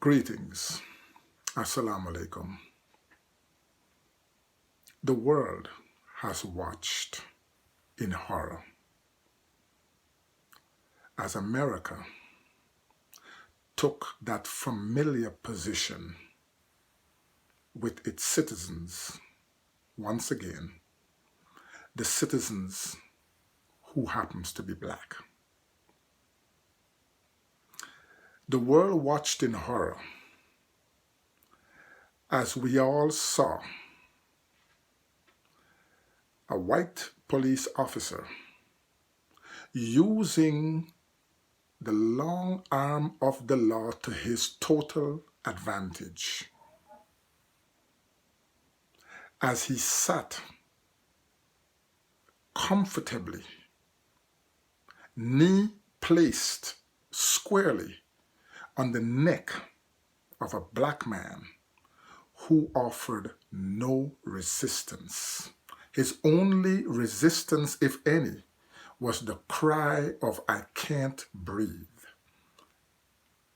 Greetings. Assalamu alaikum. The world has watched in horror as America took that familiar position with its citizens, once again, the citizens who happens to be black. The world watched in horror as we all saw a white police officer using the long arm of the law to his total advantage as he sat comfortably, knee placed squarely on the neck of a black man who offered no resistance. His only resistance, if any, was the cry of "I can't breathe"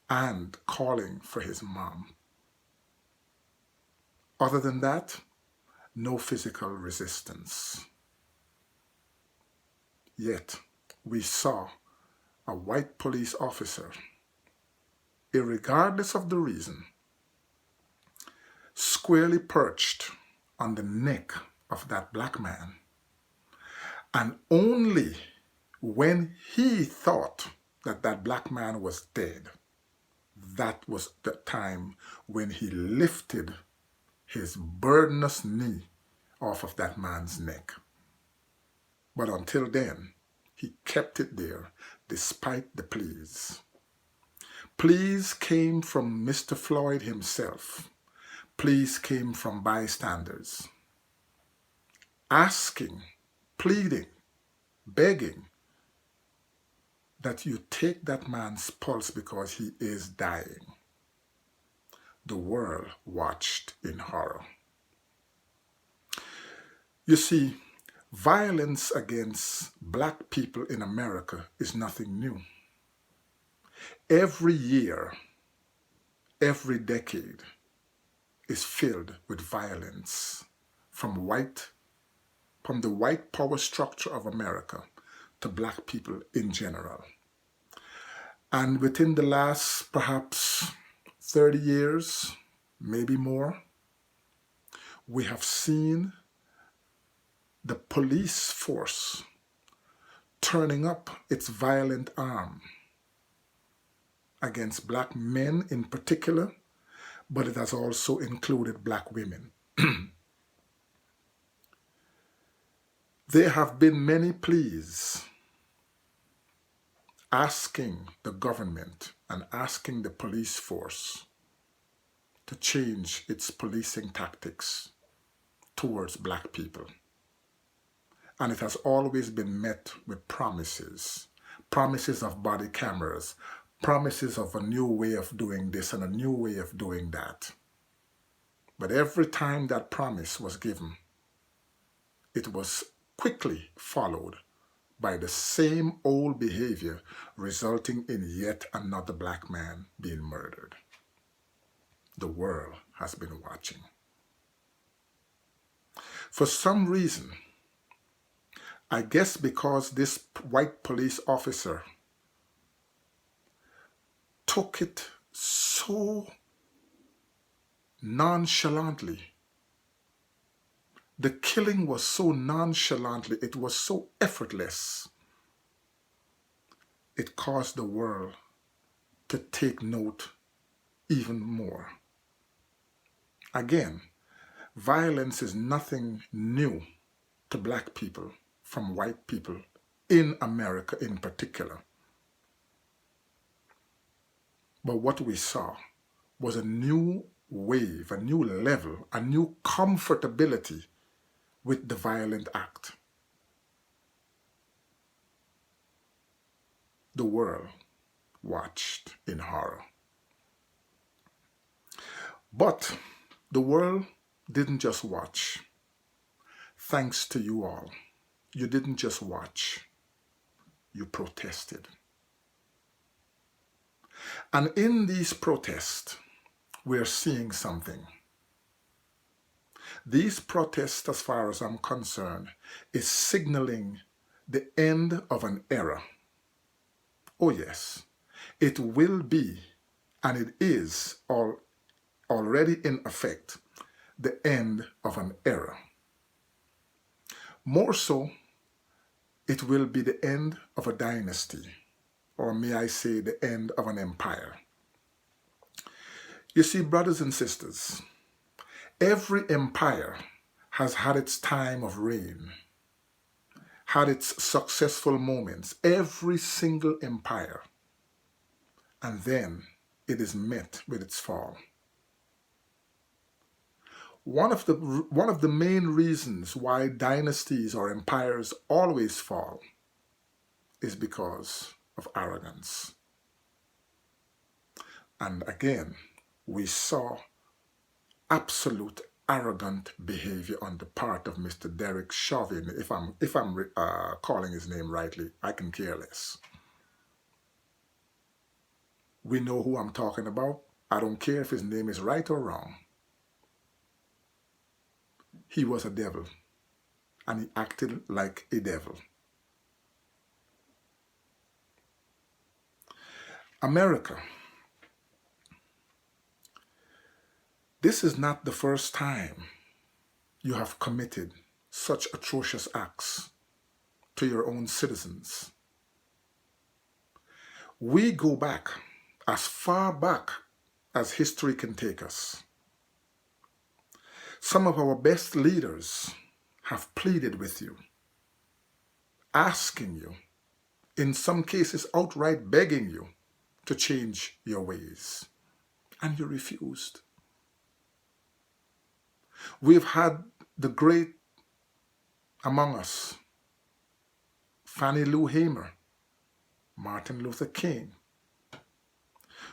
and calling for his mom. Other than that, no physical resistance. Yet we saw a white police officer, irregardless of the reason, squarely perched on the neck of that black man. And only when he thought that that black man was dead, that was the time when he lifted his burdenous knee off of that man's neck. But until then, he kept it there despite the pleas. Pleas came from Mr. Floyd himself. Pleas came from bystanders, asking, pleading, begging that you take that man's pulse because he is dying. The world watched in horror. You see, violence against black people in America is nothing new. Every year, every decade is filled with violence from the white power structure of America to black people in general. And within the last perhaps 30 years, maybe more, we have seen the police force turning up its violent arm against black men in particular, but it has also included black women. There have been many pleas asking the government and asking the police force to change its policing tactics towards black people. And it has always been met with promises of body cameras, promises of a new way of doing this and a new way of doing that. But every time that promise was given, it was quickly followed by the same old behavior, resulting in yet another black man being murdered. The world has been watching. For some reason, I guess because this white police officer took it so nonchalantly, the killing was so nonchalantly, it was so effortless, it caused the world to take note even more. Again, violence is nothing new to black people from white people in America in particular. But what we saw was a new wave, a new level, a new comfortability with the violent act. The world watched in horror. But the world didn't just watch. Thanks to you all. You didn't just watch. You protested. And in these protests, we're seeing something. These protests, as far as I'm concerned, is signaling the end of an era. Oh yes, it will be, and it is already in effect, the end of an era. More so, it will be the end of a dynasty, or may I say the end of an empire. You see, brothers and sisters, every empire has had its time of reign, had its successful moments, every single empire, and then it is met with its fall. One of the main reasons why dynasties or empires always fall is because of arrogance. And again, we saw absolute arrogant behavior on the part of Mr. Derek Chauvin. If I'm calling his name rightly, I can care less. We know who I'm talking about. I don't care if his name is right or wrong. He was a devil, and he acted like a devil. America, this is not the first time you have committed such atrocious acts to your own citizens. We go back as far back as history can take us. Some of our best leaders have pleaded with you, asking you, in some cases outright begging you to change your ways, and you refused. We've had the great among us, Fannie Lou Hamer, Martin Luther King.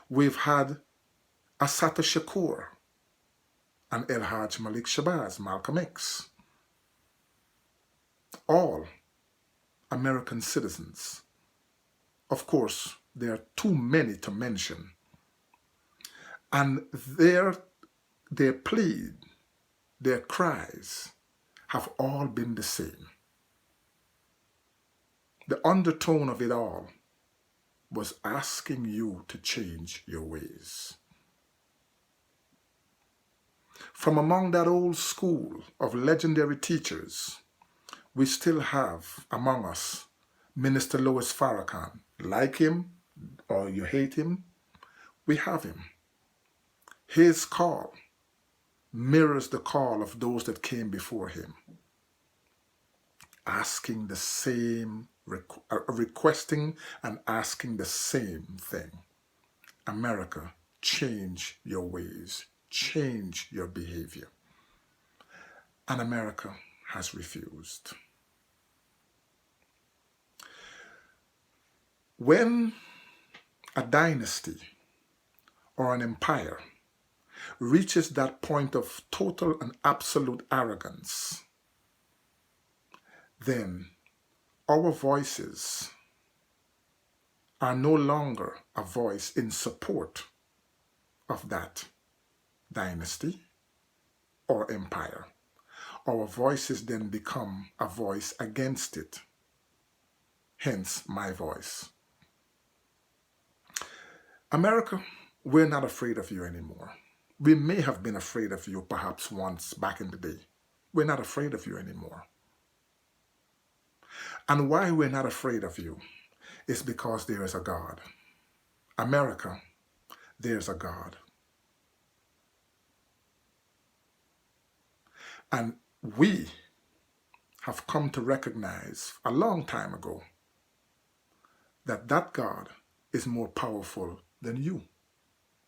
We've had Assata Shakur and El Hajj Malik Shabazz, Malcolm X. All American citizens. Of course, there are too many to mention. And their plea, their cries have all been the same. The undertone of it all was asking you to change your ways. From among that old school of legendary teachers, we still have among us Minister Louis Farrakhan. Like him or you hate him, we have him. His call mirrors the call of those that came before him, asking the same, requesting and asking the same thing. America, change your ways, change your behavior. And America has refused. When a dynasty or an empire reaches that point of total and absolute arrogance, then our voices are no longer a voice in support of that dynasty or empire. Our voices then become a voice against it. Hence, my voice. America, we're not afraid of you anymore. We may have been afraid of you perhaps once back in the day. We're not afraid of you anymore. And why we're not afraid of you is because there is a God. America, there's a God. And we have come to recognize a long time ago that that God is more powerful than you.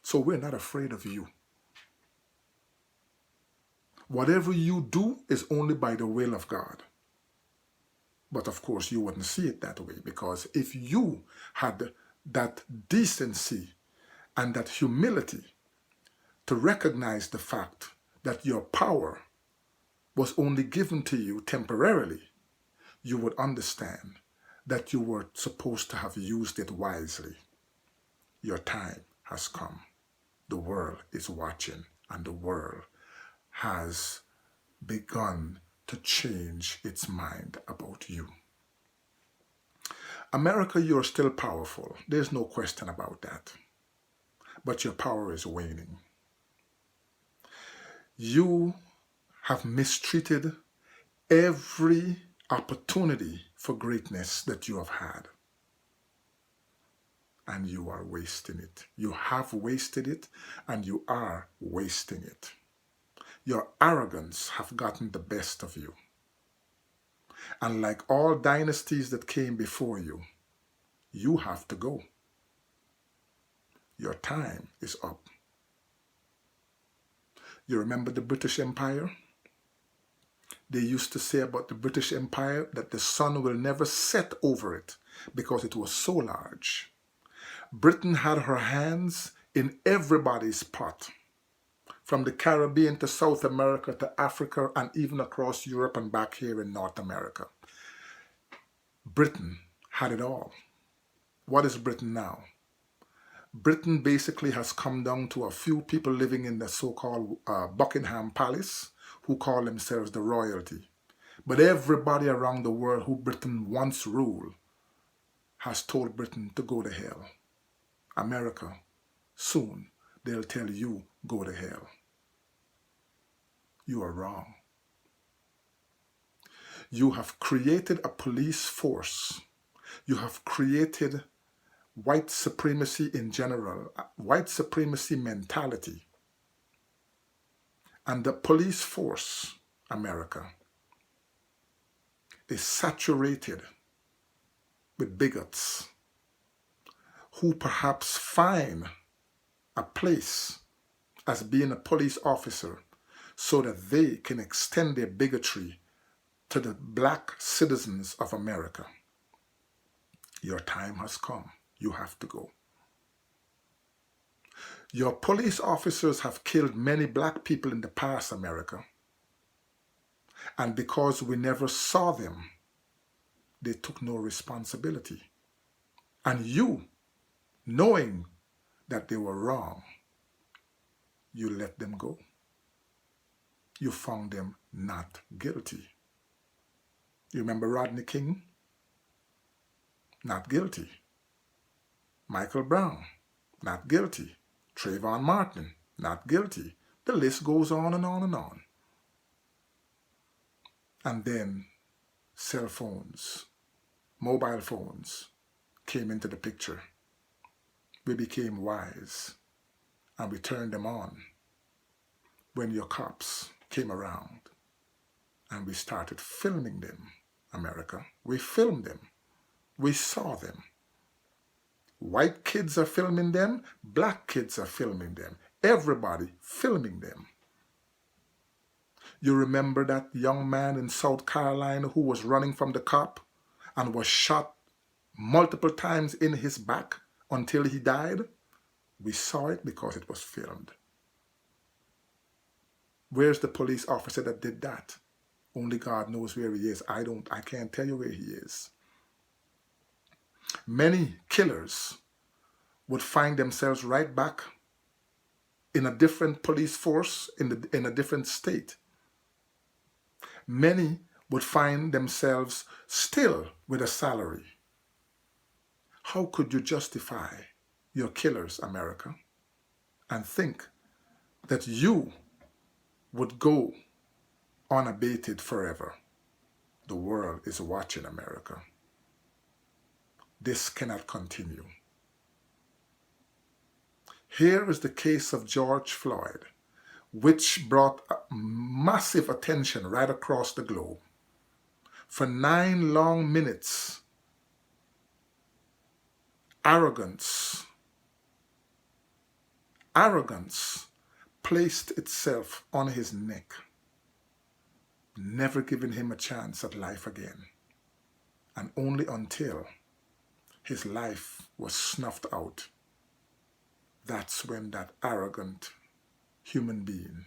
So we're not afraid of you. Whatever you do is only by the will of God. But of course, you wouldn't see it that way, because if you had that decency and that humility to recognize the fact that your power was only given to you temporarily, you would understand that you were supposed to have used it wisely. Your time has come. The world is watching, and the world has begun to change its mind about you. America, you're still powerful. There's no question about that. But your power is waning. You have mistreated every opportunity for greatness that you have had. And you are wasting it. You have wasted it, and you are wasting it. Your arrogance have gotten the best of you. And like all dynasties that came before you, you have to go. Your time is up. You remember the British Empire? They used to say about the British Empire that the sun will never set over it because it was so large. Britain had her hands in everybody's pot, from the Caribbean to South America to Africa and even across Europe and back here in North America. Britain had it all. What is Britain now? Britain basically has come down to a few people living in the so-called Buckingham Palace who call themselves the royalty. But everybody around the world who Britain once ruled has told Britain to go to hell. America, soon they'll tell you, go to hell. You are wrong. You have created a police force. You have created white supremacy in general, white supremacy mentality. And the police force, America, is saturated with bigots who perhaps find a place as being a police officer so that they can extend their bigotry to the black citizens of America. Your time has come. You have to go. Your police officers have killed many black people in the past, America. And because we never saw them, they took no responsibility. And you, knowing that they were wrong, you let them go. You found them not guilty. You remember Rodney King? Not guilty. Michael Brown, not guilty. Trayvon Martin, not guilty. The list goes on and on and on. And then cell phones, mobile phones came into the picture. We became wise and we turned them on when your cops came around and we started filming them, America. We filmed them. We saw them. White kids are filming them. Black kids are filming them. Everybody filming them. You remember that young man in South Carolina who was running from the cop and was shot multiple times in his back until he died? We saw it because it was filmed. Where's the police officer that did that? Only God knows where he is. I can't tell you where he is. Many killers would find themselves right back in a different police force in a different state. Many would find themselves still with a salary. How could you justify your killers, America, and think that you would go unabated forever? The world is watching, America. This cannot continue. Here is the case of George Floyd, which brought massive attention right across the globe. For 9 long minutes, arrogance placed itself on his neck, never giving him a chance at life again. And only until his life was snuffed out, that's when that arrogant human being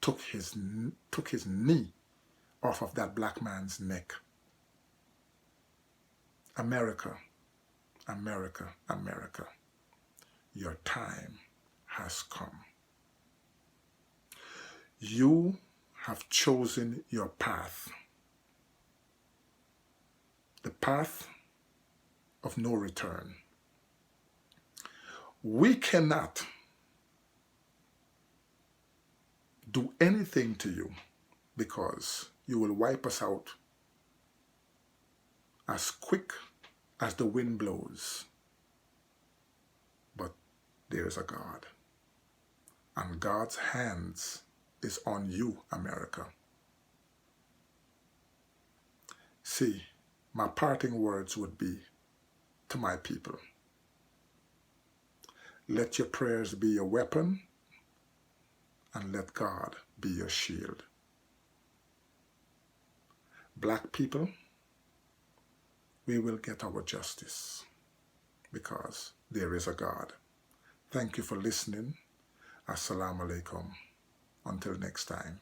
took his knee off of that black man's neck. America, America, America, your time has come. You have chosen your path, the path of no return. We cannot do anything to you because you will wipe us out as quick as the wind blows. But there is a God, and God's hands is on you, America. See, my parting words would be to my people: let your prayers be your weapon, and let God be your shield. Black people, we will get our justice because there is a God. Thank you for listening. Assalamu alaikum. Until next time.